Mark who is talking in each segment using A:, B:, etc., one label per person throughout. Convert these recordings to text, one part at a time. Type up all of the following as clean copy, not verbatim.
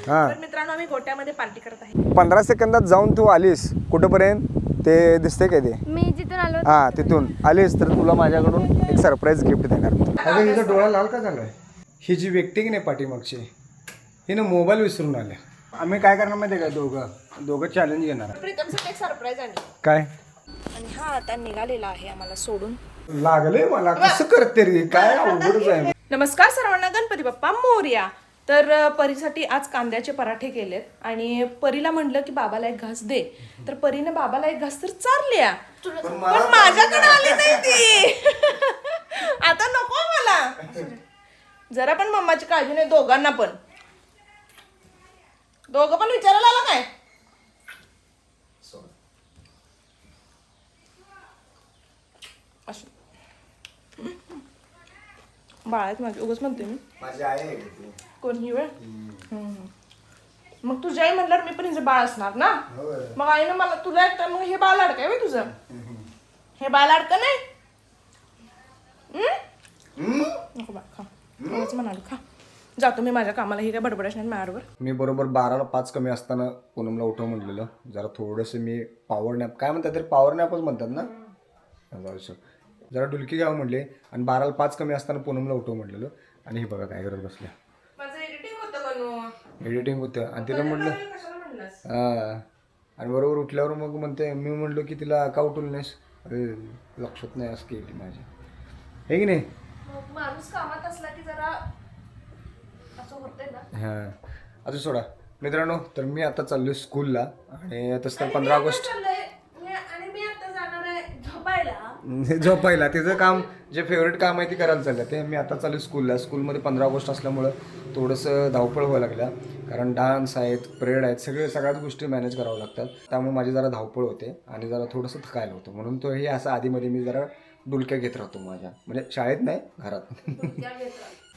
A: हां
B: तर मित्रांनो आम्ही गोट्यामध्ये पार्टी करत आहे.
A: 15 सेकंदात जाऊन तू आलीस कुठंपर्यंत ते दिसते काय ते?
C: मी जिथून आलो
A: हां तिथून आलीस तर तुला माझ्याकडून एक सरप्राईज गिफ्ट देणार. अगं हिचा डोळा लाल का झालाय? ही जी व्यक्ती की नाही पाठीमागची हिनं मोबाईल विसरून आल्या. आम्ही काय करणार माहिती आहे का? दोघं चॅलेंज घेणार.
B: प्रीतमसाठी एक सरप्राईज आहे
A: काय
B: आणि हा आता निघालेला आहे आम्हाला सोडून.
A: लागले मला कसं करते रे? काय अवघडच आहे.
B: नमस्कार सर्वांना, गणपती बाप्पा मोरया. तर परीसाठी आज कांद्याचे पराठे केलेत आणि परीला म्हटलं की बाबाला एक घास दे, तर परीने बाबाला एक घास तर चारल्या, पण माझ्याकडे आली नाही ती. आता नको मला. जरा पण मम्माची काळजी नाही दोघांना पण. दोघं पण विचारायला आला काय? बाळात माझी उगाच म्हणते मी.
A: माझी आई
B: कोण ही वेळ? मग तुझी आई म्हणल्यावर मी पण हिचं बाळ असणार ना. मग आईनं मला तुला एकटा मग हे बाळ लाडकं आहे तुझं. हे बाळ लाडकं नाही. नको बा खा. उगाच म्हणाले खा. जातो मी माझ्या कामाला. हे काय बडबडाश नाही माझ्यावर.
A: मी बरोबर 12ला 5 कमी असताना पूनमला उठव म्हटलेलं. जरा थोडंसं मी पॉवर नॅप काय म्हणतात ते, पॉवर नॅपच म्हणतात ना, जरा डुलकी घ्यावं म्हटले आणि 12ला 5 कमी असताना पूनमला उठव म्हटलेलं. आणि हे बघा काय करत बसल्या.
B: माझं एडिटिंग होतं बनवून.
A: एडिटिंग होतं आणि तिला म्हटलं हां, आणि बरोबर उठल्यावर मग म्हणते, मी म्हटलं की तिला का उठवलं नाहीस? अरे लक्षात नाही असं केली माझी, हे की नाही.
B: माणूस कामात असला की जरा असं होतंय ना.
A: हां असं सोडा मित्रांनो. तर मी आता चाललो स्कूलला आणि तसं तर 15 ऑगस्ट
B: आणि मी आता जाणार आहे झोपायला.
A: झोपायला. तिचं काम जे फेवरेट काम आहे ते करायला चाललं. ते मी आता चालू स्कूलला. स्कूलमध्ये 15 ऑगस्ट असल्यामुळं थोडंसं धावपळ व्हायला लागल्या, कारण डान्स आहेत, परेड आहेत, सगळ्याच गोष्टी मॅनेज करावं लागतात. त्यामुळे माझी जरा धावपळ होते आणि जरा थोडंसं थकायला होतं. म्हणून तो हे असं आधीमध्ये मी जरा डुलक्या घेत राहतो माझ्या, म्हणजे शाळेत नाही घरात.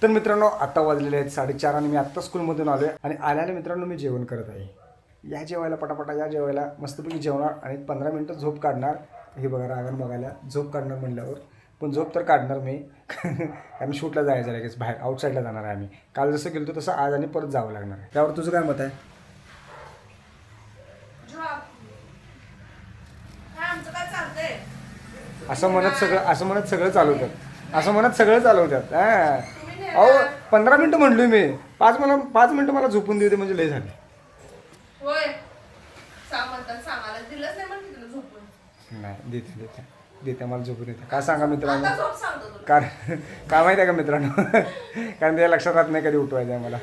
A: तर मित्रांनो आता वाजलेले आहेत 4:30 आणि मी आत्ता स्कूलमधून आलो आहे आणि आल्याने मित्रांनो मी जेवण करत आहे. या जेवायला पटापटा या जेवायला मस्तपैकी जेवणार आणि 15 मिनटं झोप काढणार. हे बघा रागण बघायला झोप काढणार म्हणल्यावर पण झोप तर काढणार मी. कारण शूटला जायचं आहे लगेच बाहेर, आउटसाईडला जाणार आहे आम्ही. काल जसं गेलो तसं आज आणि परत जावं लागणार आहे. त्यावर तुझं काय मत आहे? असं म्हणत सगळं चालवतात. अहो 15 मिनटं म्हणलोय मी. 5 मिनटं मला झोपून देते म्हणजे लय झाले. नाही देते मला झोपून देते. काय सांगा मित्रांनो, काय माहिती आहे का मित्रांनो, कारण ते लक्षात राहत नाही कधी उठवायचं आहे मला.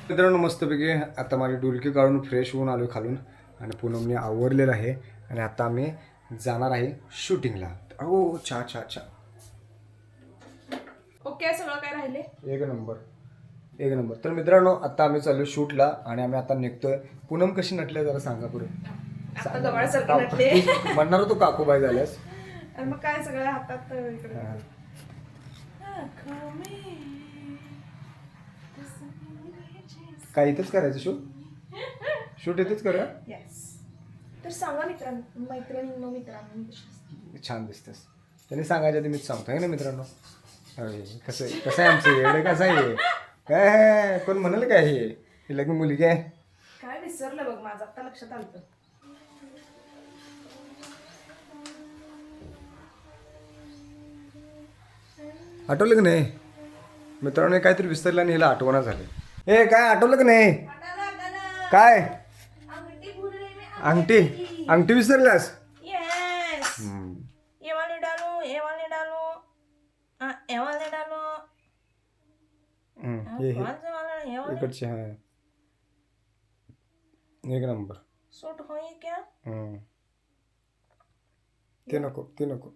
A: मित्रांनो मस्तपैकी आता माझी डुलकी काढून फ्रेश होऊन आलो खालून आणि पूनमने आवरलेलं आहे आणि आता आम्ही जाणार आहे शूटिंगला. हो छा.
B: ओके सगळं काय राहिले? एक
A: नंबर. तर मित्रांनो आता आम्ही चाललो शूटला आणि आम्ही आता निघतोय. पूनम कशी नटले जरा सांगा पुढे.
B: आता गवाळसारखी नटले.
A: म्हणणार होतो काकूबाई झाल्यास.
B: आणि मग काय सगळं हातात इकडे.
A: काय इथेच करायचं शूट इथेच करूया.
B: तर सांगा मैत्रिणींनो
A: छान दिसतेस. त्यांनी सांगायच्या आधी मीच सांगतो आहे ना मित्रांनो. कसं आहे आमचं एवढं कसं आहे काय कोण म्हणाल काय हे लग्न मुली काय
B: विसरलं बघ माझं आता लक्षात आलं.
A: आठवलं की नाही मित्रांनो? काहीतरी विसरलं आणि हिला आठवणा झाले. हे काय आठवलं की नाही? काय अंगठी विसरल्यास? इकडचे हा एक नंबर
B: सूट होई क्या?
A: ते नको हे नको.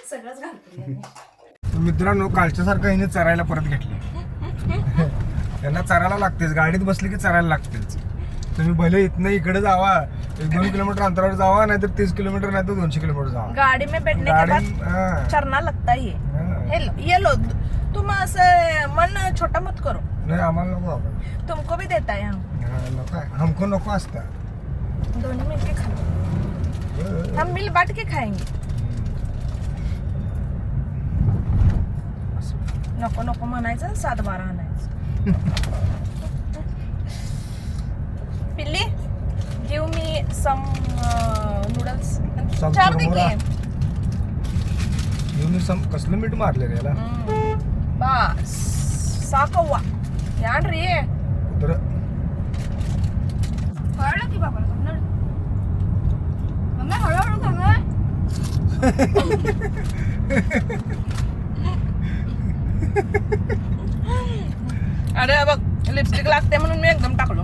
B: सगळंच घालतो.
A: मित्रांनो कालच्या सारखं हिने चरायला परत घेतले. त्यांना चरायला लागतेच, गाडीत बसली की चरायला लागतेच. तुम्ही भले इथनं इकडे जावा, 1-2 किलोमीटर अंतरावर जावा, नाहीतर 30 किलोमीटर नाही तर 200 किलोमीटर जावा.
B: गाड़ी में बैठने के बाद चरना लगता ही है. ये लो तुम ऐसे मन छोटा मत करो.
A: नाही आम्हाला नको बाबा.
B: तुमको भी देता है
A: नको हमको नको असता.
B: दोनों मिलके खाओ. हम मिल बांट के खाएंगे. नको नको म्हणायचं 7-12 आणायचं. पिल्ली गिव मी सम नूडल्स
A: Some
B: चार दे
A: चुरमुरा.
B: की.
A: कसलं मीठ मारले रे याला
B: बस साकव्वा याड्री
A: कुत्र
C: हळू की बाबा मम्मी हळूहळू खा
B: अरे बघ लिपस्टिक लागते म्हणून मी एकदम टाकलो.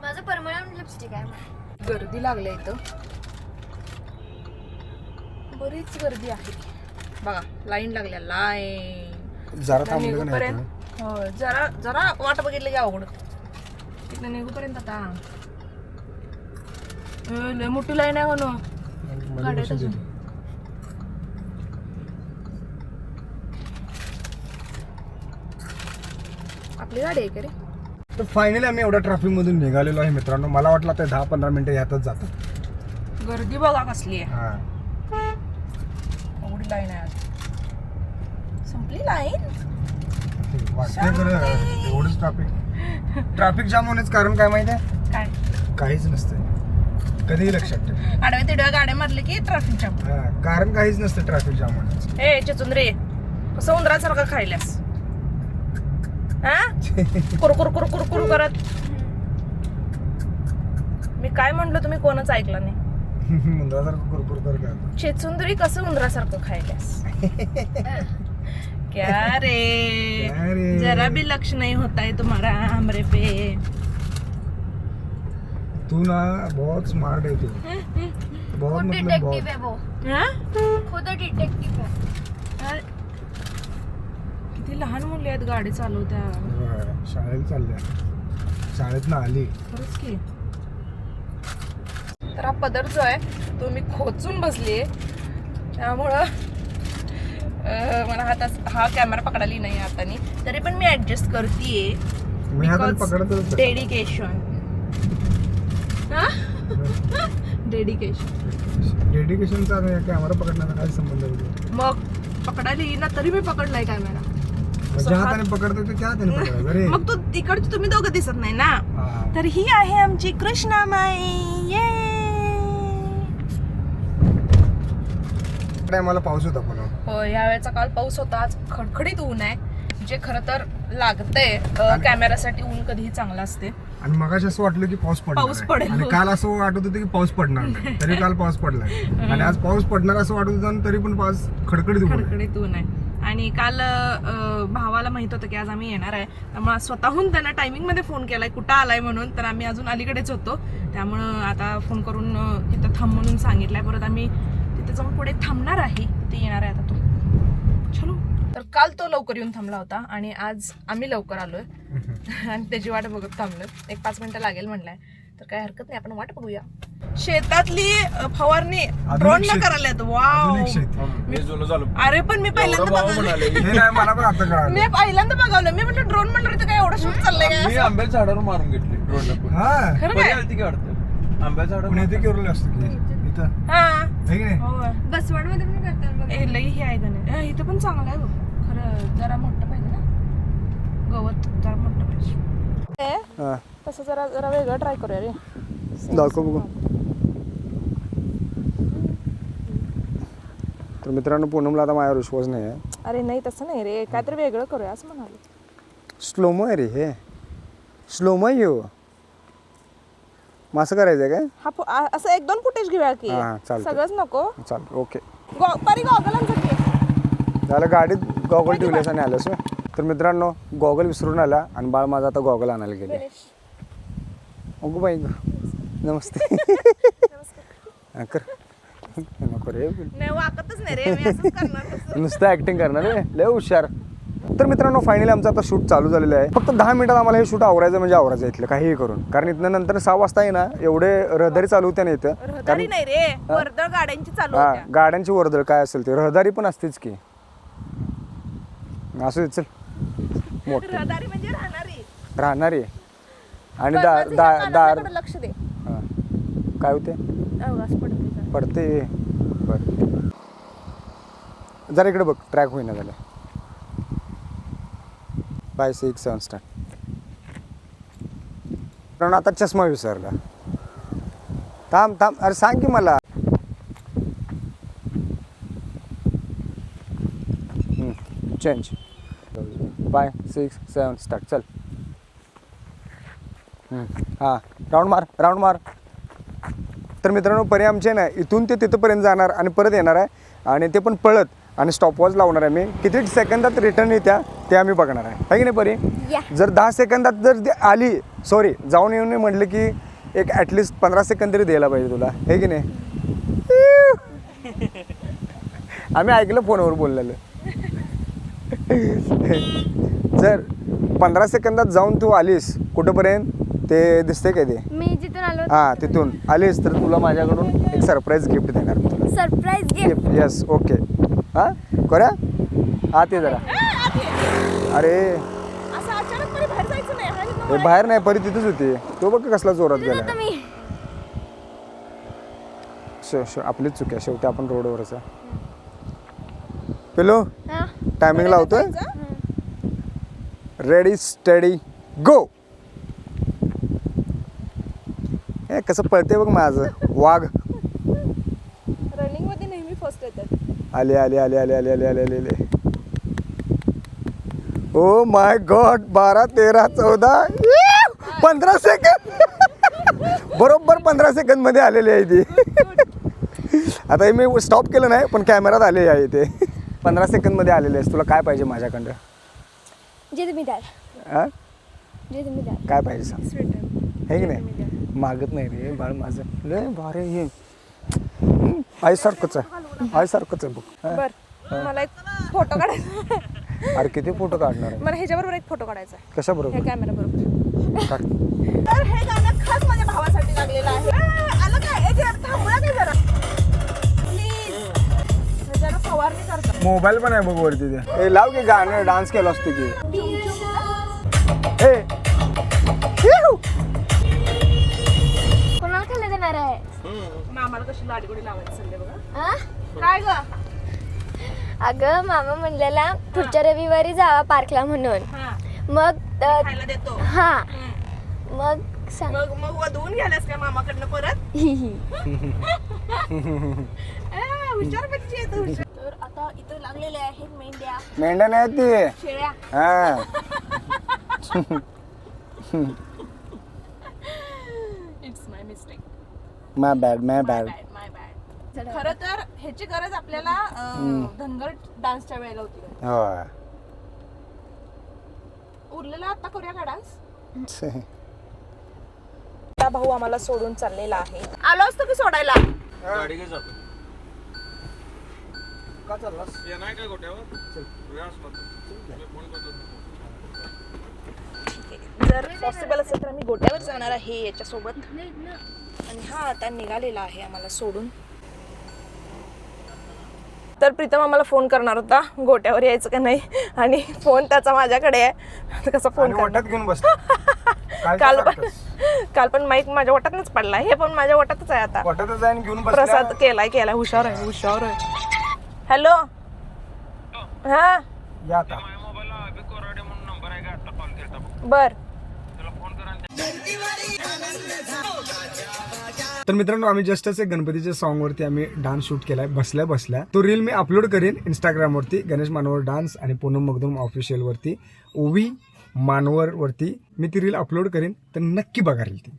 C: माझं परमनंट लिपस्टिक आहे.
B: गर्दी लागली इथं बरीच गर्दी आहे बघा. लाईन लागल्या लाईन
A: जरा थांबलं का नाही
B: निघूपर्यंत. हो जरा जरा वाट बघितली की अवघड. तिथं निघूपर्यंत आता लय मोठी लाईन आहे म्हणून
A: आता?
B: गाड्यात अजून. आपली गाडी आहे का रे?
A: तर फायनली आम्ही एवढ्या ट्रॅफिक मधून निघालेलो आहे मित्रांनो. मला वाटलं आता 10-15 मिनिटं यातच जातात.
B: गर्दी बघा कसली आहे.
A: हा
B: एवढी लाईन आहे आज. संपली लाईन.
A: वाटतंय खरं एवढंच ट्रॅफिक जाम होण्याचं कारण काय माहिती आहे?
B: काय
A: काहीच नसतं. कधीही लक्षात ठेव.
B: आडव्या तिडव्या गाड्या मारले की ट्रॅफिक जाम.
A: हा, कारण काहीच नसतं ट्रॅफिक जाम होण्याचं.
B: ए चचुंद्रे कसं उंदरासारखं खायल्यास हा कुरकुर कुरकुर कुरु करत. मी काय म्हणलो तुम्ही कोणच ऐकलं नाही.
A: मुंद्रासारखं कुरकुर कर काय
B: चेचुंदरी कसं उंदरासारखं खायल्यास. क्या
A: क्या
B: रे
A: रे?
B: जरा भी लक्ष नहीं होता है तुम्हारा हमरे पे.
A: तू ना बहुत स्मार्ट है तू. बहुत
C: खुद
A: मतलब
C: डिटेक्टिव
A: बहुत.
C: है वो.
B: हा?
C: खुद डिटेक्टिव है.
B: किती लहान मुली आहेत गाडी चालवत्या.
A: बरं, शाळेत चालल्या. शाळेत ना आली.
B: खरंच की. तर हा पदर जो आहे तो मी खोचून बसलीये त्यामुळं मला हा कॅमेरा पकडायला नाही हाताने. तरी पण मी ऍडजस्ट करतेय.
A: मी हाताने पकडतच.
B: डेडिकेशन. डेडिकेशन.
A: डेडिकेशनचा कॅमेरा पकडण्याचा काय संबंध आहे?
B: मग पकडायला येईना तरी मी पकडलाय कॅमेरा.
A: ज्या हाताने पकडतो ते त्या हाताने पकडायचं रे.
B: मग तू इकडची तुम्ही दोघं दिसत नाही ना.
A: हा.
B: तर ही आहे आमची कृष्णामाई. ये
A: मला पाऊस होता पुन्हा.
B: हो यावेळेचा काल पाऊस होता. आज खडखडीत ऊन आहे जे खरं तर लागतंय. कॅमेरासाठी ऊन कधीही चांगलं असते.
A: आणि मगाशी असं वाटलं की पाऊस
B: पाऊस
A: पडणार
B: पडेल.
A: आहे. आणि काल असं वाटत होतं की पाऊस पडणार नाही. तरी काल पाऊस पडलाय. आणि आज पाऊस पडणार असं वाटत होतं आणि तरी पण पाऊस खडखडीत ऊन आहे.
B: खडखडीत ऊन आहे. आणि काल भावाला माहित होतं की आज आम्ही येणार आहे त्यामुळे स्वतःहून त्यांना टायमिंग मध्ये फोन केलाय कुठं आलाय म्हणून. तर आम्ही अजून अलीकडेच होतो त्यामुळं आता फोन करून तिथं थांब म्हणून सांगितलंय. परत आम्ही तिथे जाऊन पुढे थांबणार आहे. ते येणार आहे आता तो. चलो. तर काल तो लवकर येऊन थांबला होता आणि आज आम्ही लवकर आलोय आणि त्याची वाट बघत थांबलोय. 1-5 मिनिटं लागेल म्हणलाय. तर काय हरकत नाही आपण वाट बघूया. शेतातली फवारणी ड्रोन न करायला. वाव. अरे पण मी पहिल्यांदा बघावलं.
A: हे नाही मला पण आता कळालं.
B: मी पहिल्यांदा बघावलं. मी म्हटलं ड्रोन म्हणलं तर काय एवढं शूट चाललंय
D: मी
B: काय.
D: आंब्याच्या झाडावर मारून घेतली ड्रोन.
A: हा
B: खरं
D: बरी
B: काय.
D: आलती की वाटतं आंब्याच्या झाडावर.
A: पुणे ते केरळ असतं की इथं
B: हा
A: आहे की नाही.
B: होय.
C: बसवड मध्ये पण करतात बघ.
B: ए लई हे आहे गणे. इथं पण चांगलं आहे बघ. खरं जरा मोठं पाहिजे ना. गवत जरा मोठं पाहिजे.
A: हा.
B: तसं जरा जरा वेगळं ट्राय करूया रे.
A: दाखव बघू. तर मित्रांनो पूनमला आता माझ्यावर विश्वास नाही आहे.
B: अरे नाही तसं नाही रे. काहीतरी वेगळं करूया असं म्हणाले.
A: स्लोमो आहे रे हे. स्लोमो आहे हो. मग असं करायचं आहे काय?
B: असं 1-2 फुटेज घेऊया की.
A: हा, चालतंय.
B: सगळंच नको.
A: चालेल ओके.
B: परी गॉगलांचं घे.
A: झालं गाडीत गॉगल ठेवल्यास आणि आल्यास. तर मित्रांनो गॉगल विसरून आला आणि बाळ माझा आता गॉगल आणायला गेले. अगो बाई नमस्ते. हा, कर नको रे.
B: नाही वाकतच नाही रे. मी असंच करणार तसं.
A: नुसतं ऍक्टिंग करणार रे. लय हुशार. तर मित्रांनो फायनली आमचं आता शूट चालू झालेलं आहे. फक्त 10 मिनिटात आम्हाला हे शूट आवरायचं म्हणजे आवरायचं इथलं काहीही करून. कारण इथनं नंतर 6 वाजता आहे ना एवढे रहदारी चालू होत्या ना इथं.
B: रहदारी नाही रे. वर्दळ गाड्यांची चालू
A: हा
B: होत्या.
A: गाड्यांची वर्दळ काय असेल ते रहदारी पण असतेच की. असं चल मोठं
B: रहदारी म्हणजे राहणारी.
A: राहणारी आणि
B: पण माझं ह्या
A: दार
B: कानाकडे लक्ष दे.
A: हां काय होते
B: आवाज पडते जरा.
A: पडते बरं जरा इकडे बघ ट्रॅक होईना झालं 5 6 7 स्टार्ट कारण आता चष्मा विसरला थांब अरे सांग की मला चेंज 5 6 7 स्टार्ट चल हां राऊंड मार तर मित्रांनो परी आमचे ना इथून ते तिथंपर्यंत जाणार आणि परत येणार आहे आणि ते पण पळत आणि स्टॉपवॉच लावणार आहे मी किती सेकंदात रिटर्न येत्या ते आम्ही बघणार आहे की नाही परी जर 10 सेकंदात जर ती आली सॉरी जाऊन येऊन म्हटलं की एक ॲटलिस्ट 15 सेकंद तरी द्यायला पाहिजे तुला हे की नाही आम्ही ऐकलं फोनवर बोललेलं जर 15 सेकंदात जाऊन तू आलीस कुठंपर्यंत ते दिसते काय ते
C: मी जिथून आलो
A: हां तिथून आलीस तर तुला माझ्याकडून एक सरप्राईज गिफ्ट देणार मी तुला
C: surprise gift
A: gift yes okay हां करूया आत ये जरा अरे
B: असं अचानक परी बाहेर जायचं नाही हा इथनं
A: हे बाहेर नाही परी तिथंच होती तो बघ कसला जोरात गेला
C: मी
A: आपलीच चुकी आहे शेवटी आपण रोडवरच आहे पिलो
C: हा
A: टायमिंग लावतोय रेडी स्टडी गो हे कसं पळते बघ माझं वाघ
B: रनिंग मध्ये नेहमी फर्स्ट येतात.
A: आले ओ माय गॉड 12 13 14 15 सेकंद बरोबर 15 सेकंद मध्ये आलेली आहे ती आता हे मी स्टॉप केलं नाही पण कॅमेरात आले आहे ते 15 सेकंद मध्ये आलेले आहेस तुला काय पाहिजे माझ्याकडं
C: जे तुम्ही द्याल
A: हां
C: जे तुम्ही द्याल
A: काय पाहिजे सांग हे की नाही मागत नाही रे बाळ माझं लय भारी हे आईसारखंच आहे बघ
B: बर मला एक फोटो काढायचा
A: अरे किती फोटो काढणार आहे
B: मला ह्याच्याबरोबर एक फोटो काढायचा आहे
A: कशा
B: ह्या
A: बरोबर
B: कॅमेरा बरोबर.
A: काढ
B: तर हे गाणं खास माझ्या भावासाठी लागलेलं आहे आलं काय एक थांबूया नाही जरा प्लीज जरा फवारणी करता
A: मोबाईल पण आहे बघ वरती ते हे लाव की गाणं डान्स केला असतो की हे
C: कोणाला खायला देणार आहे
B: मामाला कशी लाडगोडी लावायची सध्या बघा
C: हा?
B: काय ग
C: अगं मामा म्हणलेला पुढच्या रविवारी जावा पार्कला म्हणून
B: हा
C: मग
B: खायला देतो
C: हा मग सांग
B: मग वधवून घ्यायलास काय मामाकडनं परत हुशार बच्ची आहे तू तर आता इथं लागलेले आहेत मेंढ्या
A: मेंढ्या नाही ती
B: शेळ्या
A: हा
B: it's my mistake
A: my bad
B: my bad खरं तर ह्याची गरज आपल्याला धनगर डान्सच्या वेळेला होती
A: होय
B: उरलेला आता करूया का डान्स भाऊ आम्हाला सोडून चाललेला आहे आलो असतो की सोडायला
D: गाडी घे जातो
A: का चाललास
D: ये नाही काय गोट्यावर फोन करतो
B: जर पॉसिबल असेल तर आम्ही गोट्यावर जाणार आहे याच्यासोबत आणि हा आता निघालेला आहे आम्हाला सोडून तर प्रीतम आम्हाला फोन करणार होता गोट्यावर यायचं का नाही आणि फोन त्याचा माझ्याकडे आहे कसा फोन
A: वाटत घेऊन बस
B: काल पण माईक माझ्या वाटातच पडला हे पण माझ्या वाटातच आहे आता
A: वाटतच आहे घेऊन बस
B: प्रसाद केलाय हुशार आहे हॅलो हा
A: या आता
B: बर
A: तर मित्रांनो आम्ही जस्ट असे गणपतीच्या सॉन्ग वरती आम्ही डान्स शूट केलाय बसल्या तो रील मी अपलोड करेन इंस्टाग्राम वरती गणेश मानवर डान्स आणि पूनम मगदूम ऑफिशियल वरती ओवी मानवर वरती मी ती रील अपलोड करेन तर नक्की बघा रील ती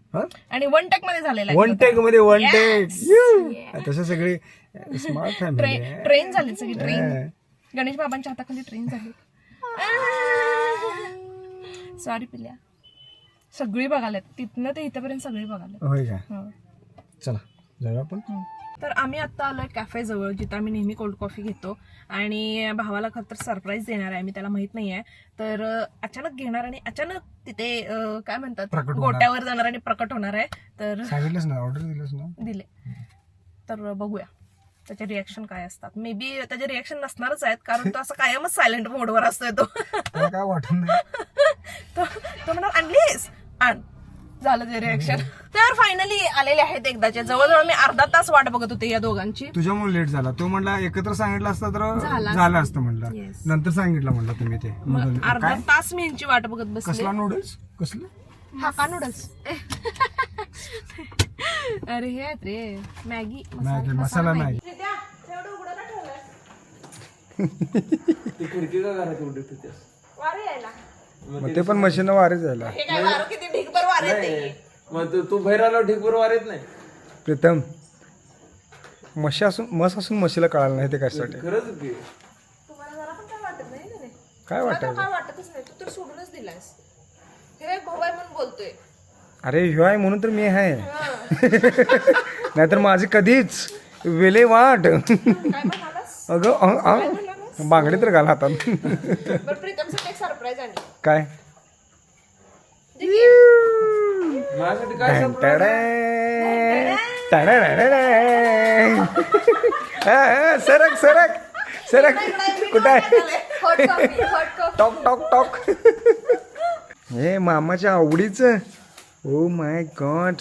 B: आणि वन टेक मध्ये झालेला
A: वन टेक मध्ये वन टेक तसे सगळे स्मार्ट फॅमिली
B: ट्रेन झाली सगळी ट्रेन गणेश बाबांच्या हाताखाली ट्रेन झाली सॉरी पिल्या सगळी बघायला तिथनं ते इथपर्यंत सगळी बघायला
A: होय का चला जाऊया आपण
B: तर आम्ही आता आलोय कॅफे जवळ जिथं आम्ही नेहमी कोल्ड कॉफी घेतो आणि भावाला खरं तर सरप्राईज देणार आहे मी त्याला माहित नाहीये तर अचानक घेणार आणि अचानक तिथे काय म्हणतात गोट्यावर जाणार आणि प्रकट होणार आहे तर
A: सांगितलंच ना ऑर्डर दिलंच ना
B: दिले तर बघूया त्याचे रिॲक्शन काय असतात मे बी त्याचे रिॲक्शन नसणारच आहेत कारण तो असं कायमच सायलेंट मोडवर असतोय तो
A: काय वाटत नाही
B: तो म्हणणार आणलीस आण झालं ते रिएक्शन. तर फायनली आलेले आहेत एकदाच्या. जवळजवळ मी अर्धा तास वाट बघत होते या दोघांची.
A: तुझ्यामुळे लेट झाला. तो म्हणला एकत्र सांगितलं असतं तर झालं असतं म्हणलं.
B: Yes.
A: नंतर सांगितलं म्हणलं तुम्ही ते.
B: मग अर्धा तास मी यांची वाट बघत बसले.
A: कसला नूडल्स कसलं
B: हाका नूडल्स. अरे हे आहेत रे मॅगी
A: मॅगी मसाला मॅगी.
D: ती खिडकी का घरात उडत होती?
B: वारे यायला
A: मग ते पण मशीन वारे जायला.
B: हे काय वारं किती ढिगभर वारे येते.
D: मग तू बाहेर आलो ढीक बरोबर येत नाही.
A: प्रीतम म्हशी असून म्हशीला कळालं नाही ते कशासाठी.
D: खरंच की
B: तुम्हाला जरा पण काय वाटत नाही ना रे?
A: काय
B: मला तर
A: वाटायचं.
B: काय वाटतच नाही. तू तर सोडूनच दिलास. हे भाऊ आहे म्हणून बोलतोय.
A: अरे ह्यो आहे म्हणून तर मी आहे. नाहीतर माझी कधीच वेले वाट.
B: काय म्हणालास?
A: अगं बांगडी तर घाल हातात.
B: बरं प्रीतमसाठी एक सरप्राईज आणली.
A: काय
D: माझ्यासाठी काय
A: सरक सरक सरक कुठं आहे.
C: Hot coffee hot coffee.
A: Talk talk talk. हे मामाच्या आवडीचं. Oh my God.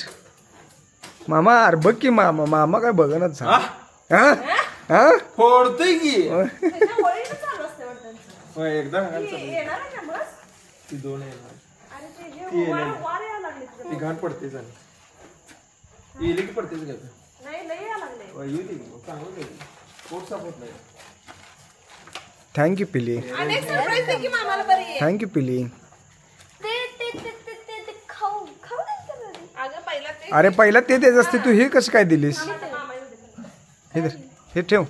A: मामा अरे बघ की मामा काय बघणच.
D: फोडतोय की
B: त्याच्या होळीचं चालू असते वाटतं.
D: होय, एकदा घाल चालू.
B: येणार आहे ना बस?
D: ती दोन येणार.
B: अरे ते हे वारे यायला लागले तुझं.
D: ती घाण पडतेच आणि येली की पडतेच का
B: नाही लई यायला लागले.
D: येऊ दे मग, चांगलं दे. पोट साफ होत नाही.
A: थँक्यू पिली.
B: आणि एक सरप्राईज दे की मामाला बरी.
A: थँक्यू पिली.
C: ते खाऊ खाऊ द्यायचं ना रे.
B: अगं पहिला ते
A: अरे पहिला ते देत असते तू हे कसं काय दिलीस.
B: मामा येऊ दे.
A: हे धर, हे ठेव.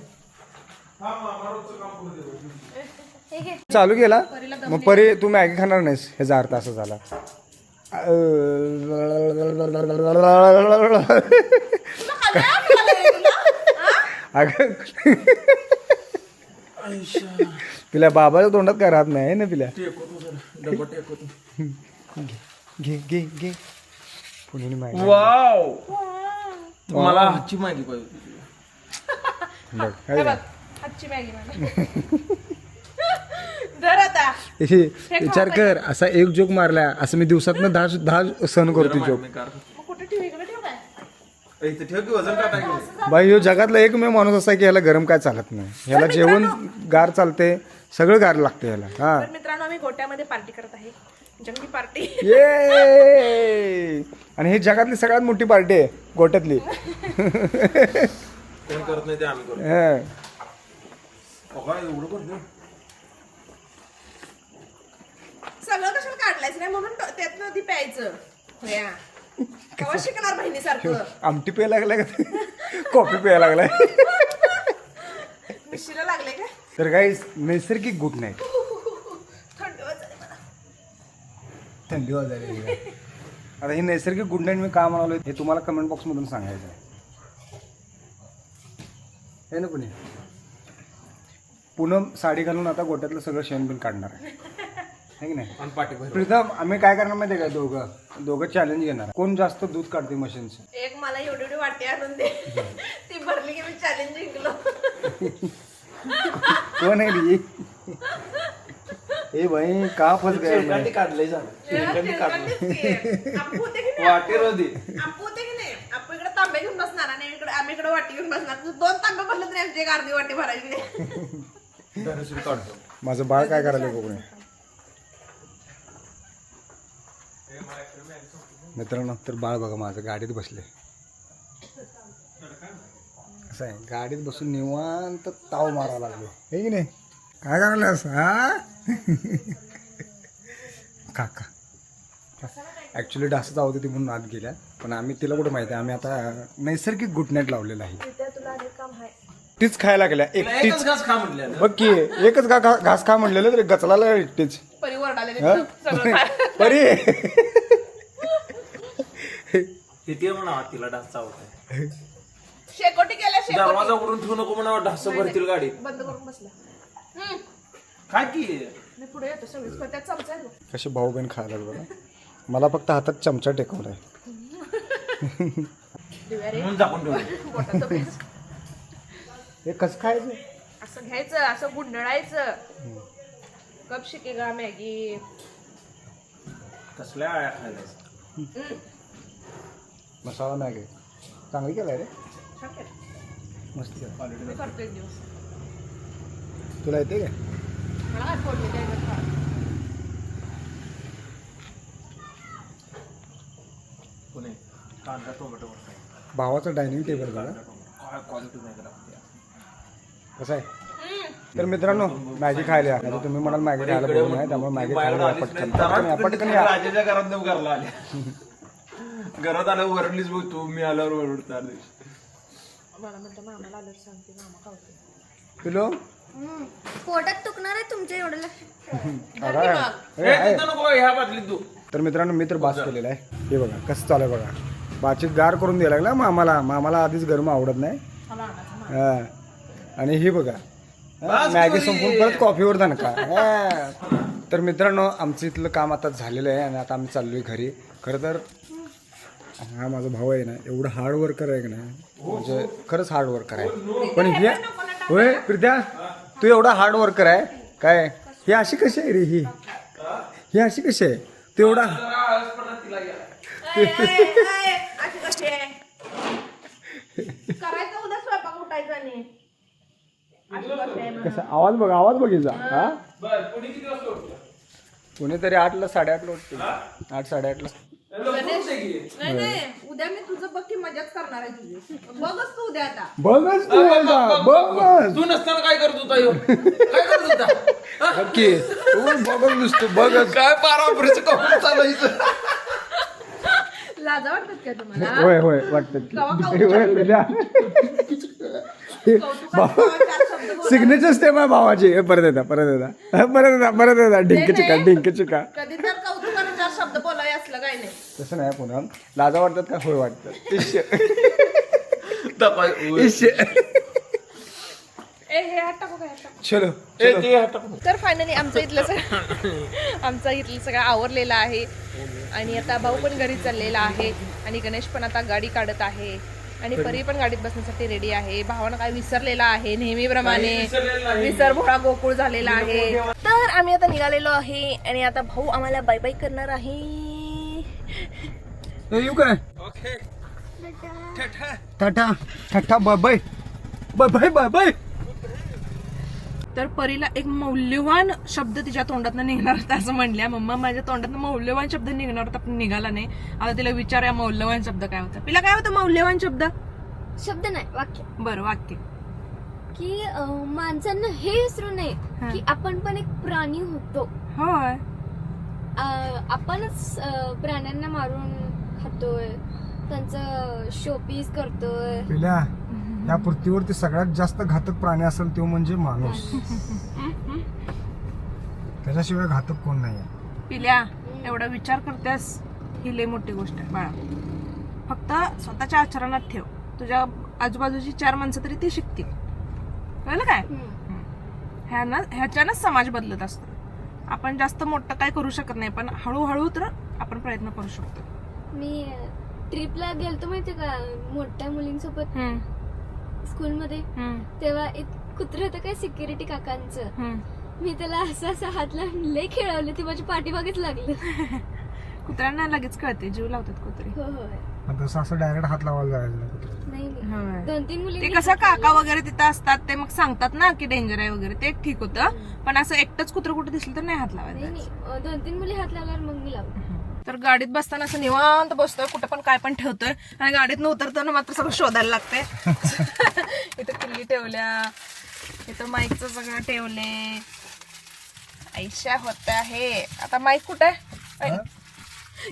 C: हे घे.
A: चालू केला मग परी तू मॅगी खाणार नाहीस. ह्याचा अर्थ असा झाला. अगं पिल्या बाबाच्या तोंडात काय राहत नाही ना पिल्या.
D: टेकवतो जरा, डबा टेकवतो.
A: घे घे घे. पुणे मॅगी
D: वाव, मला हातची माहिती पाहिजे होती.
A: बघ
B: हे
A: हाय
B: बघ
A: का?
B: आजची मॅगी मला. धर आता.
A: हे विचार कर असा एक जोक मारला असं मी दिवसातनं 10 सहन करतो जोक.
B: मग कुठे ठेव? इकडे ठेव काय?
D: इथे ठेव की वजन काटा की.
A: बाई ह्यो जगातला एकमेव माणूस असा आहे की ह्याला गरम काय चालत नाही. ह्याला जेवण गार चालते. सगळं गार लागतं ह्याला. हा
B: तर मित्रांनो आम्ही गोट्यामध्ये पार्टी करत आहे. जंगी पार्टी.
A: ये. आणि ही जगातली सगळ्यात मोठी पार्टी आहे गोट्यातली.
D: कोण करत नाही ते आम्ही करतो.
A: हा.
D: काय एवढं करतो.
B: सगळं कशाला काढलायच नाही म्हणून त्यातनं आधी प्यायचं. होया. केव्हा शिकणार बहिणीसारखं.
A: आमटी प्यायला लागलाय का कॉफी प्यायला लागलाय.
B: मिशीला लागले का?
A: तर काही नैसर्गिक गुड नाईट.
B: थंडी वाजली मला.
A: थंडी वाजायला. आता ही नैसर्गिक गुड नाईट मी का म्हणालो हे तुम्हाला कमेंट बॉक्स मधून सांगायचं आहे. हे ना पुणे पूनम साडी घालून आता गोट्यातलं सगळं शेण बिन काढणार आहे. है की नाही.
D: आणि पाठी भर.
A: प्रीतम आम्ही काय करणार माहिती आहे का. दोघं चॅलेंज घेणार. कोण जास्त दूध काढते मशीनचं.
B: एक मला एवढी एवढी वाटी आणून दे. ती भरली की मी चॅलेंज जिंकलो.
A: कोण आहे रे. ए भाई का फस गया मैं.
D: चिळकांडी काढलंय झालं. चिळकांडी काढलं.
B: आपू होते की नाही?
D: वाटेर होती.
B: आपू होते की नाही? आपू इकडे तांबे घेऊन बसणार आणि आम्ही इकडे वाटी घेऊन बसणार. तू 2 तांबे भरले तरी आमची एक अर्धी वाटी भरायची नाही.
D: धनुष्य काढतो.
A: माझं बाळ काय करायला बघून. मित्रांनो तर बाळ बघा माझं गाडीत बसले. असं आहे गाडीत बसून निवांत ताव मारायला लागले. हे की नाही. काय करायलास हा. काका ऍक्च्युली डासच आवडते ती म्हणून आत गेल्या. पण आम्ही तिला कुठं माहिती आहे. आम्ही आता नैसर्गिक गुड नाईट लावलेला आहे.
B: तुला अनेक काम आहे.
A: तीच खायला गेल्या
D: एकच
A: एकटीच.
D: घास खा म्हटलं.
A: बघ की एकच घास खा म्हणलेलं तरी गचलाला एकटीच.
B: परी वरडाले
A: हा?
B: सगळं काय.
A: परी
D: तिथे म्हणा तिला डास चावत.
B: शेकोटी केल्या शेकोटी.
D: दरवाजा उघडून ठेवू नको म्हणा डास भरतील गाडीत.
B: बंद करून बसला.
D: काय की
B: मी पुढे येतो सगळीच. पण त्यात चमचा आहे तो.
A: कसे भाऊ बहीण खायला बघा. मला फक्त हातात चमचा टेकवलाय.
B: दिव्या रे.
D: म्हणून झाकून ठेवलं.
B: बोटाचं पेज.
A: हे कसं खायचं.
B: असं घ्यायचं असं गुंडळायचं. Cup शिकेगा Maggi.
D: कसल्या आळ्या खायला.
A: मसाला मॅगी चांगली केला रे,
B: छान केलं.
A: मस्त केला.
B: मी करतो एक दिवस.
A: तुला येते काय?
B: मला काय फोडणी द्यायचं खा.
D: पुणे कांदा टोमॅटो
A: भावाचं डायनिंग टेबल बघा
D: काय क्वालिटी नाही त्याला
A: कसं आहे. तर मित्रांनो मॅगी खायला या. आता तुम्ही म्हणाल मॅगी खायला बोलू नाही, त्यामुळे मॅगी खायला या. पटकन पटकन या, पटकन या.
D: राजाच्या घरात नेऊ घरला आल्या घरात आल्यावर वरडलीच बघ तू, मी आल्यावर वरडणार
B: मला म्हणतो मामाला आलं सांगते, मामा खावते.
A: पिलो
C: पोटात दुखणार आहे तुमच्या एवढं
D: ह्या बाटलीत तू.
A: तर मित्रांनो मी तर बास केलेला आहे. हे बघा कसं चालू आहे बघा. बाचीत गार करून द्यायला लागला मामाला आधीच गरम आवडत नाही. हा. आणि हे बघा मॅगी संपून परत कॉफीवर दणका. तर मित्रांनो आमचं इथलं काम आता झालेलं आहे आणि आता आम्ही चाललोय घरी. खरं तर हा माझा भाऊ आहे ना एवढं हार्ड वर्कर आहे का ना, म्हणजे खरंच हार्ड वर्कर आहे. पण हे होय प्रीत्या तू एवढा हार्ड वर्कर आहे काय. ही अशी कशी आहे रे, ही अशी कशी आहे तू एवढा
B: करायचं उद्या स्वयंपाक उठायचा नाही.
A: कसं आवाज बघितला. हा पुणे तरी 8ला 8:30ला उठते. 8-8:30ला.
B: नाही उद्या मी तुझं बघ की मजाच करणार आहे तुझी. बघच तू उद्या आता.
A: बघच तू एकदा, बघच
D: तू नसताना काय करत होता ह्यो? काय करत होता
A: नक्की तू बघच नुसतं बघच.
D: काय पारावरचं काम चालायचं.
B: लाजा वाटतात का तुम्हाला?
A: होय वाटतं सिग्नेचर स्टेप आहे भावाची. परत येता ढिंक चिका.
B: कधी तर कौतुकाने 4 शब्द बोलाय असलं काही नाही.
A: तसं नाही पुन्हा लाजा वाटतात का. होय वाटतं.
B: हे हात टाकू काय
A: चलो
B: तर फायनली आमचं इथलं सगळं आवरलेलं आहे आणि आता भाऊ पण घरी चाललेला आहे आणि गणेश पण आता गाडी काढत आहे आणि परी पण गाडीत बसण्यासाठी रेडी आहे. भावानं काय विसरलेला आहे नेहमीप्रमाणे. विसरभोळा गोकुळ झालेला आहे. तर आम्ही आता निघालेलो आहे आणि आता भाऊ आम्हाला बाय बाय करणार आहे.
A: येऊ काय टाटा बाय.
B: तर परीला एक मौल्यवान शब्द तिच्या तोंडातनं निघणार होता असं म्हणल्या. मम्मा माझ्या तोंडातनं मौल्यवान शब्द निघणार होता पण निघाला नाही. आता तिला विचारूया मौल्यवान शब्द काय होता. तिला काय होतं मौल्यवान शब्द.
C: नाही वाक्य.
B: बरं वाक्य
C: की माणसांना हे विसरू नये की आपण पण एक प्राणी होतो.
B: होय
C: आपणच प्राण्यांना मारून खातोय, त्यांचं शोपीस करतोय.
A: या पृथ्वीवरती सगळ्यात जास्त घातक प्राणी असेल तो म्हणजे माणूस. त्याच्याशिवाय घातक कोण नाही.
B: पिल्या एवढा विचार करतेस ही लय मोठी गोष्ट आहे बाळा. फक्त स्वतःच्या आचरणात ठेव. तुझ्या आजूबाजूची 4 माणसं तरी ती शिकतील. कळलं काय. ह्याच्यानंच समाज बदलत असतो. आपण जास्त मोठं काय करू शकत नाही पण हळूहळू तर आपण प्रयत्न करू शकतो.
C: मी ट्रिपला गेलतो माहितीये का मोठ्या मुलींसोबत स्कूलमध्ये. तेव्हा एक कुत्र होतं काय सिक्युरिटी काकांचं. मी त्याला असं हात लावून लय खेळवले. ती माझी पाठीमागेच लागलं.
B: कुत्र्यांना लगेच कळते. जीव लावतात कुत्रे.
A: तसं असं डायरेक्ट हात लावायला जायचं.
C: नाही 2-3 मुली.
B: ते कसं काका वगैरे तिथं असतात ते मग सांगतात ना की डेंजर आहे वगैरे. ते ठीक होतं पण असं एकटंच कुत्र कुठे दिसलं तर नाही हात लावायचं.
C: 2-3 मुली हात लावल्यावर मग मी लावलं.
B: तर गाडीत बसताना असं निवांत बसतोय. कुठं पण काय पण ठेवतोय आणि गाडीत उतरताना मात्र सगळं शोधायला लागतंय. इथं किल्ली ठेवल्या, इथं माईकचं सगळं ठेवले. ऐशा होत आहे. आता माईक कुठं आहे.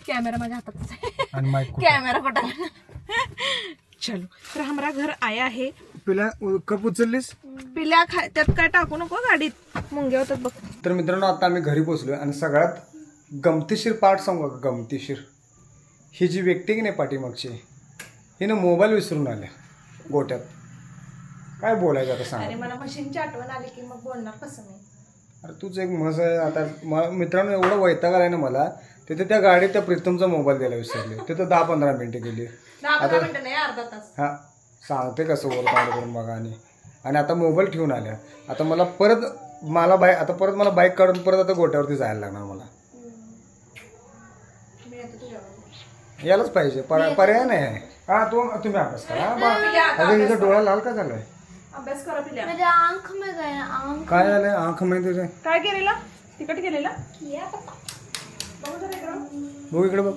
B: कॅमेरा माझ्या हातातच आहे. कॅमेरा कुठं. चलो तर हमारा घर आया है.
A: पिल्या कप उचललीस.
B: पिल्या त्यात काय टाकू नको गाडीत मुंग्या होतात बघ.
A: तर मित्रांनो आता आम्ही घरी पोहोचलोय आणि सगळ्यात गमतीशीर पार्ट सांगू का. गमतीशीर ही जी व्यक्ती की नाही पाठीमागची हिनं मोबाईल विसरून आल्या गोट्यात. काय बोलायचं आता सांग.
B: अरे मला मशीनची आठवण आली की मग बोलणार कसं नाही.
A: अरे तूच एक मज आहे. आता मित्रांनो एवढं वैताग आलाय ना मला. तिथे त्या गाडीत त्या प्रीतमचा मोबाईल द्यायला विसरले. तिथं 10-15 मिनिटं गेली.
B: 10-15 मिनिटं नाही अर्धा तास.
A: हा सांगते कसं वर पाणी करून बघा. आणि आता मोबाईल ठेवून आल्या. आता मला परत मला बाईक काढून परत आता गोट्यावरती जायला लागणार मला. यायलाच पाहिजे पर्याय नाही आहे. हा तुम्ही अभ्यास करा अगं हिचा डोळा लाल का झालाय?
B: अभ्यास करा पिल्या.
C: मेरे आंख में गया आंख
A: काय झालंय आंख मध्ये तुझ्या?
B: काय केलेला? तिकट केलेला? बघू जरा इकडं.
A: बघ इकडे बघ.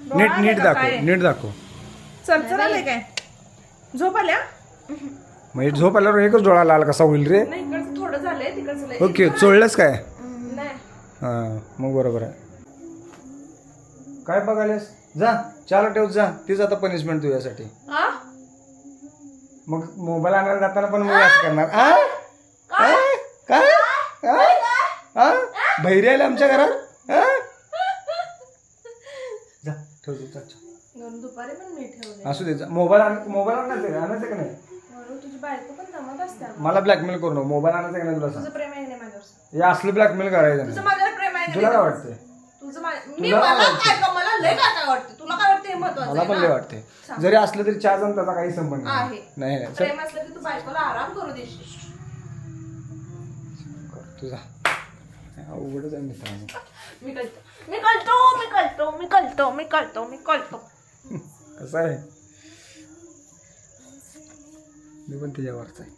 B: डोळा आलाय
A: नीट
B: का
A: दाखव
B: काय?
A: नीट दाखव.
B: चरचर आले काय? झोप आल्या?
A: म्हणजे झोप आल्यावर एकच डोळा लाल कसा होईल रे?
B: नाही इकडचं थोडं झालंय तिकडचं झालंय.
A: ओके चोळलंच काय?
B: नाही.
A: हा मग बरोबर आहे. काय बघायलास? जा चहाला ठेव जा. तीच आता पनिशमेंट तुझ्यासाठी.
B: हा?
A: मग मोबाईल आणायला जाताना पण मग असं करणार. काय बहिरी आले आमच्या घरात. जा ठेव जा.
B: दुपारी पण मी ठेवले.
A: असू दे जा. मोबाईल आणायचं का नाही?
B: तुझी बायको पण जमत असते.
A: मला ब्लॅकमेल करू नको. मोबाईल आणायचं का नाही तुला सांग.
B: तुझं प्रेम आहे की नाही माझ्यावर?
A: हे असलं ब्लॅकमेल करायचं
B: तुझं
A: नाही.
B: माझ्यावर प्रेम आहे की
A: तुला
B: नाही?
A: काय वाटतंय?
B: तुझं मी
A: तुला काय
B: मला
A: वाटतं?
B: काय मला लय काय वाटतं? तुला काय वाटतं हे महत्वाचं
A: मला
B: आहे
A: पण
B: ना?
A: लय वाटते. जरी असलं तरी चहा जाऊन त्याचा काही संबंध
B: आहे.
A: नाही. नाही चल
B: प्रेम असलं की तू बायकोला आराम करू देशील.
A: तुझा अवघडच आहे मित्रांनो.
B: मी कळतो.
A: कसं आहे मी पण तिच्यावरच आहे.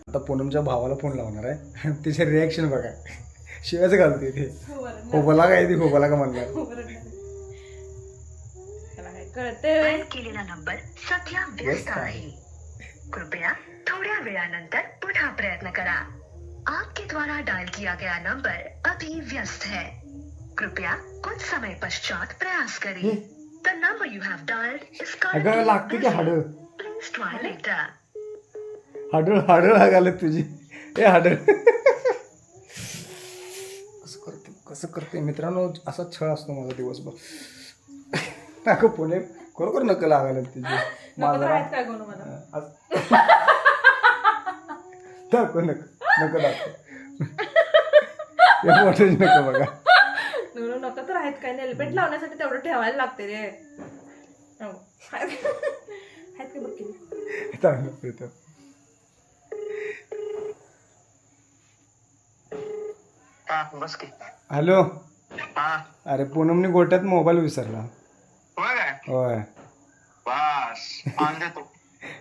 A: आता पूनमच्या भावाला फोन लावणार आहे. तिचे रिॲक्शन बघा. शिवायच घालते ते. खोबला काय ती खोबला का म्हणणार.
B: त्याला काय कळते?
E: डायल केलेला नंबर सध्या व्यस्त आहे. कृपया थोड्या वेळानंतर पुन्हा प्रयत्न करा. आपके द्वारा डायल किया गया नंबर अभी व्यस्त है. कृपया कुछ समय पश्चात प्रयास करें. The number you have dialled is
A: अगं लागते की हाड
E: प्लीज ट्राय लेटर.
A: हाड लागाले तुझी. ए हाड कसं करते मित्रांनो. असा छळ असतो माझा दिवसभर. अगं पुणे खरोखर नकल लागायला तुझी.
B: नको आहेत काय गणू मला?
A: दाखव नको दाखव. नको बघा.
B: नको तर आहेत काय? नेलपेंट लावण्यासाठी तेवढं ठेवायला लागते रे. हो. आहेत का बघ की?
A: चांगलं प्रीतम.
F: बस की.
A: हॅलो.
F: हा
A: अरे पूनमने गोट्यात मोबाईल विसरला.
F: होय काय
A: होय.
F: बस आणून देतो.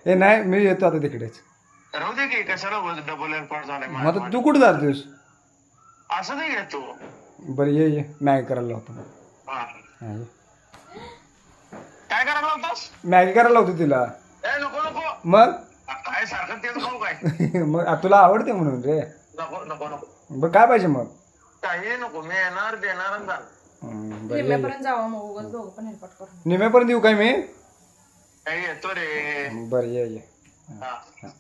A: ए नाही मी येतो आता तिकडेच.
F: राहू दे की कशाला डबल एअरपोर्ट झालाय
A: मग आता तू कुठं जातोस?
F: असं नाही घेतो.
A: बरं ये मॅगी करायला लावतो.
F: हा
A: हा, ये.
F: काय करायला होतास?
A: मॅगी करायला लावतो तिला.
F: ए नको नको
A: मग
F: काय सारखं तेच खाऊ काय?
A: मग तुला आवडते म्हणून रे.
F: नको नको नको
A: बरं काय पाहिजे मग?
F: काही नको. मी येणार देणार आणि जाणार.
A: बरं ये.
B: निम्म्यापर्यंत जावं मग उगाच दोघं पण हेल्पट करून.
A: निम्यापर्यंत येऊ काय मी?
F: काही येतो रे.
A: बरं ये.
F: हा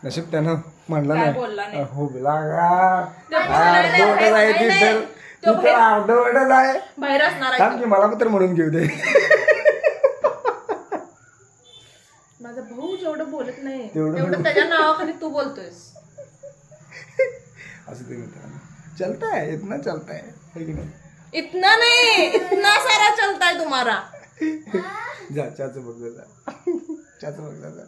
A: नशीब त्यानं म्हणलं
B: काय
A: नाही.
B: बोलला नाही.
A: हो लागा.
B: तो बोलला नाही,
A: अर्धवटच आहे
B: नाही,
A: तिथं.
B: नाही. तो
A: तिथं अर्धवटच आहे.
B: बाहेर असणार आहे
A: थांब की मला पण तर म्हणून घेऊ दे.
B: माझा भाऊ जेवढं बोलत नाही
A: तेवढं
B: तेवढं त्याच्या नावाखाली तू बोलतोयस.
A: असं ते मित्रांनो. चलताय इतना चलताय है की नाही?
B: इतना नाही इतना सारा चलता है तुम्हारा.
A: जा चहाचं बघ जा. चहाचं बघ जा.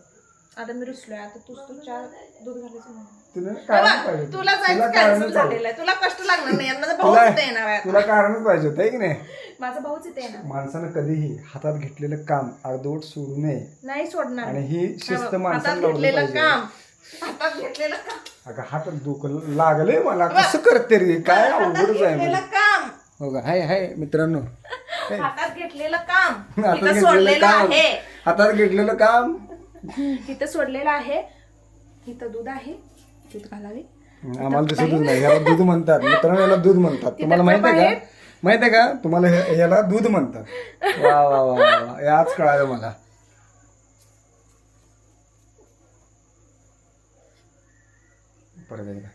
B: आता मी रुसलोय. आता तू चहा दूध घालायचं म्हणून.
A: तुला कारण पाहिजे.
B: तुला जायचं कॅन्सल झालेलं आहे. तुला कष्ट लागणार नाही. माझा भाऊच इथे येणार आहे.
A: तुला कारणच पाहिजे होतं है की नाही?
B: माझा भाऊच इथे येणार.
A: माणसानं कधीही हातात घेतलेलं काम अर्धवट सोडू नये.
B: नाही सोडणार.
A: आणि ही शिस्त
B: हातात
A: माणसाला लावली
B: घेतलेलं
A: पाहिजे.
B: काम. हातात घेतलेलं काम.
A: अगं हात दुखलं लागले मला. कसं करते रे? काय
B: हातात
A: अवघडच आहे
B: घेतलेलं
A: मला.
B: काम.
A: हो का? हाय मित्रांनो.
B: हातात घेतलेलं काम.
A: हातात
B: इथं
A: घेतलेलं
B: सोडलेलं
A: काम.
B: आहे.
A: हातात घेतलेलं काम.
B: इथं सोडलेलं आहे. इथं दूध आहे. दूध घालावे.
A: आम्हाला दिसतच नाही. याला दूध म्हणतात मित्रांनो. याला दूध म्हणतात. तुम्हाला माहित आहे का? माहित आहे का तुम्हाला? याला दूध म्हणतात. वा वा वा वा. याच कळालं मला. परत एकदा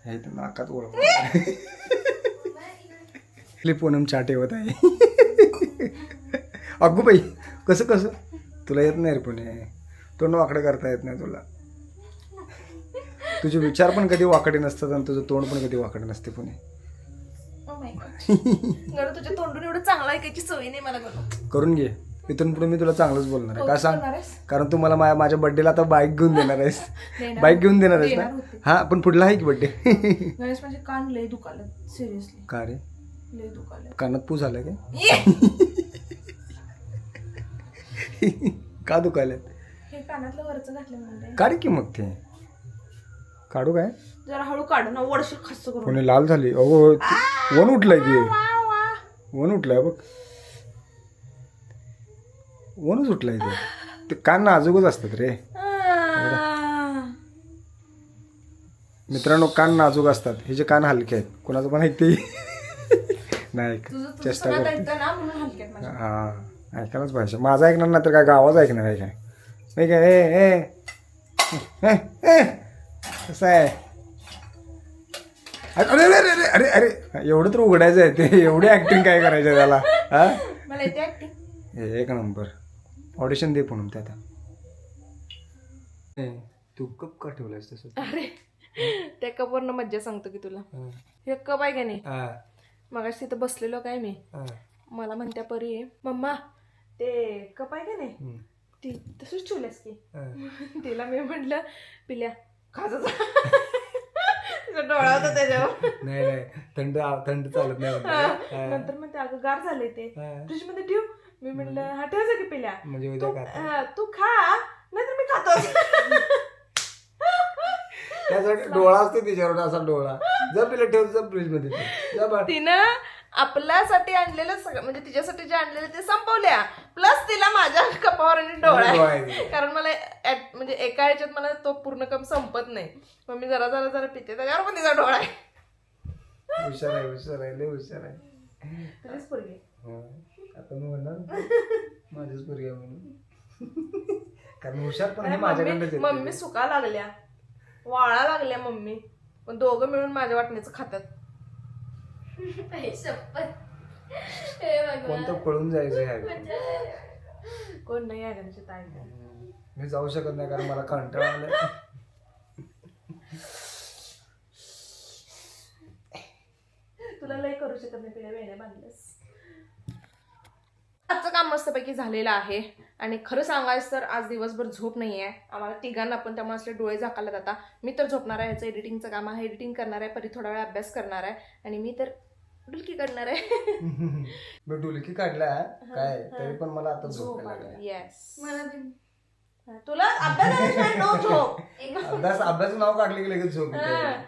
A: हे तर नाकात ओळख. पूनम चहा ठेवत आहे. अगो बाई कसं तुला येत नाही रे पुणे. तोंड वाकडं करता येत नाही तुला. तुझे विचार पण कधी वाकडे नसतात आणि तुझं तोंड पण कधी वाकडे नसते पुणे.
B: गरु तुझ्या तोंडून एवढं चांगलं ऐकायची सवय नाही मला. गरु
A: करून घे. इथून पुढे मी तुला चांगलंच बोलणार आहे. काय सांग?
B: करणार आहेस?
A: कारण तू मला माझ्या बर्थडेला आता बाईक घेऊन देणार आहेस. बाईक घेऊन देणार आहेस ना? हा पण पुढला आहे की बर्थडे.
B: गणेश माझे कान लय दुखायला सिरियसली.
A: का रे?
B: लय दुखायला
A: कानात पू झालं काय का दुखायला
B: हे कानातलं वरचं घातलं म्हणते
A: काढ की मग ते काढू काय
B: जरा हळू काढ ना वडशी खस्त करून
A: कोणी लाल झाली अहो वन उठलाय की वन उठलाय बघ वनच उठलाय ते कान नाजूकच असतात रे मित्रांनो कान नाजूक असतात हे जे कान हलके आहेत कोणाचं पण ऐकते नाही चेष्टा करते
B: ना म्हणून हलक्यात माझ्या.
A: हा ऐकायलाच पाहिजे माझं ऐकणार ना तर काय गावाचं ऐकणार आहे काय नाही काय कसं आहे अरे अरे अरे अरे अरे एवढं तर उघडायचं आहे ते एवढी ऍक्टिंग काय करायचं आहे त्याला हा
B: मला येते ऍक्टिंग
A: एक नंबर ऑडिशन दे म्हणून ते आता तू कप का ठेवलायस तसं
B: अरे त्या कपवरनं मज्जा सांगतो की तुला हे कप आहे का नाही
A: हा
B: मगाशी तिथं बसलेलो काय मी
A: हा
B: मला म्हणत्या परी मम्मा ते कप आहे का नाही ती तसंच ठेवल्यास की तिला मी म्हटलं पिल्या खाजा तिचा डोळा होता त्याच्यावर
A: नाही नाही थंड थंड चालत नाही म्हणते.
B: नंतर मग ते अगं गार झाले ते फ्रीज मध्ये ठेव मी म्हटलं हा ठेवायचं की पिल्या
A: म्हणजे उद्या काय
B: तू खा नाहीतर मी खातो
A: त्यासाठी डोळा असतो त्याच्यावर असा डोळा जा पिला ठेव जा फ्रीज मध्ये ठेव. जा बाळ.
B: तिनं आपल्यासाठी आणलेलं सगळं म्हणजे तिच्यासाठी जे आणलेलं ते संपवल्या प्लस तिला माझ्या कपावर आणि डोळा
A: डोळा
B: आहे.
A: आहे.
B: कारण मला म्हणजे एका ह्याच्यात मला तो पूर्ण कप संपत नाही मग मी जरा जरा जरा पिते त्याच्यावर पण तिचा डोळा आहे
A: हुशार आहे लय हुशार आहे
B: तुझीच पोरगी
A: हा. आता मी म्हणणार माझीच पोरगी आहे म्हणून कारण हुशार पण हे माझ्याकडनंच
B: मम्मी
A: येते.
B: सुका लागल्या वाळा लागल्या मम्मी पण दोघं मिळून माझ्या वाटण्याचं खातात
A: कोणतं पळून जायचं आहे
B: कोण नाही आहे त्यांची ताई
A: मी जाऊ शकत नाही कारण मला कंटाळा आलाय
B: तुला लय करू शकत नाही पिढ्या वेण्या बांधल्यास आजचं काम मस्तपैकी झालेलं आहे आणि खरं सांगायचं तर आज दिवसभर झोप नाही आहे आम्हाला तिघांना पण त्यामुळे असले डोळे झाकायला जाता मी तर झोपणार आहे ह्याचं एडिटिंगचं काम आहे एडिटिंग करणार आहे परी थोडा वेळ अभ्यास करणार आहे आणि मी तर डुलकी करणार आहे
A: मी डुलकी काढला काय तरी पण मला आता झोप लागला
B: येस
C: मला
B: तुला अभ्यास नो झोप
A: अभ्यास नाव काढले की लगेच झोप येते.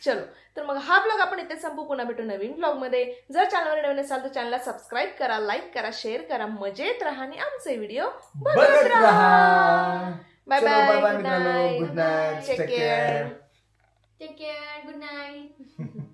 B: चलो तर मग हा ब्लॉग आपण इथे संपू पुन्हा भेटू नवीन ब्लॉग मध्ये जर चॅनलवर नवीन असाल तर चॅनलला सबस्क्राईब करा लाईक करा शेअर करा मजेत राहा आणि आमचे व्हिडिओ
A: बघत राहा
B: बाय
A: चलो,
B: बाय
A: bye bye मित्रांनो. Good night.
B: Take
A: Take
B: care
A: care.
C: Take care good night